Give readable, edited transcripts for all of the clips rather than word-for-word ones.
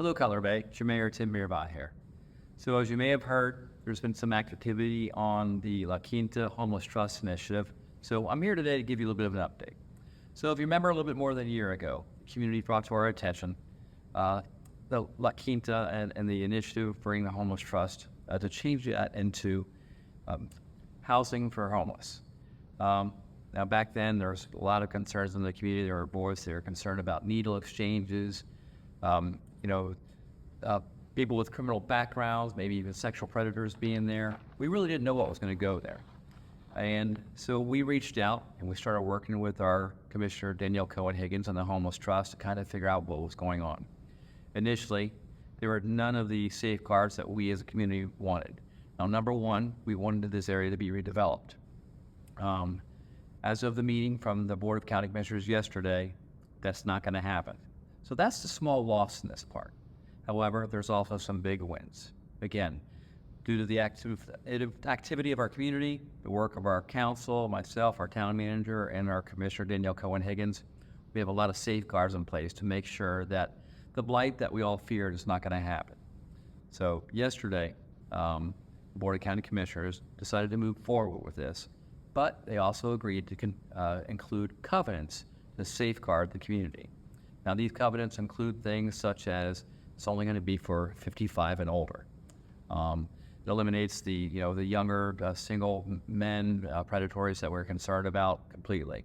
Hello, Cutler Bay. It's your Mayor Tim Mirabah here. So as you may have heard, there's been some activity on the La Quinta Homeless Trust Initiative. So I'm here today to give you a little bit of an update. So if you remember a little bit more than a year ago, the community brought to our attention the La Quinta and the initiative bringing the Homeless Trust to change that into housing for homeless. Now back then, there was a lot of concerns in the community. There were boys that were concerned about needle exchanges, people with criminal backgrounds, maybe even sexual predators being there. We really didn't know what was going to go there. And so we reached out and we started working with our Commissioner Danielle Cohen-Higgins on the Homeless Trust to kind of figure out what was going on. Initially, there were none of the safeguards that we as a community wanted. Now, number one, we wanted this area to be redeveloped. As of the meeting from the Board of County Commissioners yesterday, that's not going to happen. So that's the small loss in this part. However, there's also some big wins. Again, due to the activity of our community, the work of our council, myself, our town manager, and our Commissioner Danielle Cohen-Higgins, we have a lot of safeguards in place to make sure that the blight that we all feared is not going to happen. So yesterday, the Board of County Commissioners decided to move forward with this, but they also agreed to include covenants to safeguard the community. Now, these covenants include things such as it's only going to be for 55 and older. It eliminates the younger single men predatories that we're concerned about completely.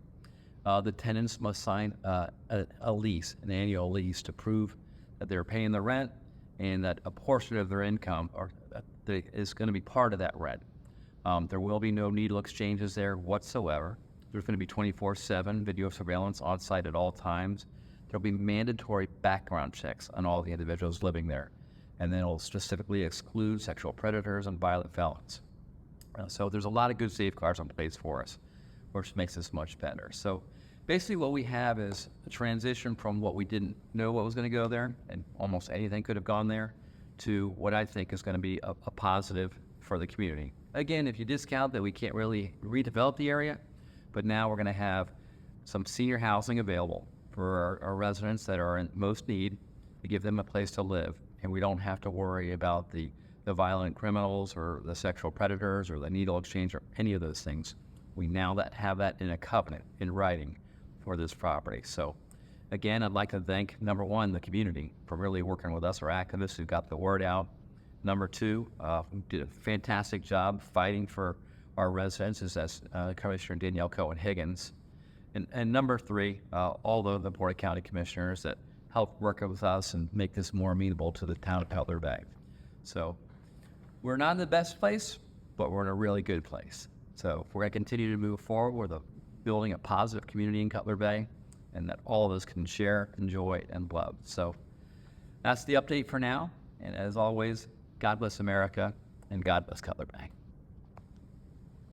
The tenants must sign a lease, an annual lease, to prove that they're paying the rent and that a portion of their income is going to be part of that rent. There will be no needle exchanges there whatsoever. There's going to be 24/7 video surveillance on site at all times. There'll be mandatory background checks on all the individuals living there, and then it'll specifically exclude sexual predators and violent felons. So there's a lot of good safeguards in place for us, which makes this much better. So basically what we have is a transition from what we didn't know what was going to go there, and almost anything could have gone there, to what I think is going to be a positive for the community. Again, if you discount that we can't really redevelop the area, but now we're going to have some senior housing available for our residents that are in most need, to give them a place to live. And we don't have to worry about the violent criminals or the sexual predators or the needle exchange or any of those things. We now have that in a covenant in writing for this property. So again, I'd like to thank, number one, the community for really working with us, our activists who got the word out. Number two, who did a fantastic job fighting for our residents, as Commissioner Danielle Cohen-Higgins. And number three, all the Board of County Commissioners that helped work with us and make this more amenable to the town of Cutler Bay. So we're not in the best place, but we're in a really good place. So we're going to continue to move forward with building a positive community in Cutler Bay, and that all of us can share, enjoy, and love. So that's the update for now. And as always, God bless America, and God bless Cutler Bay.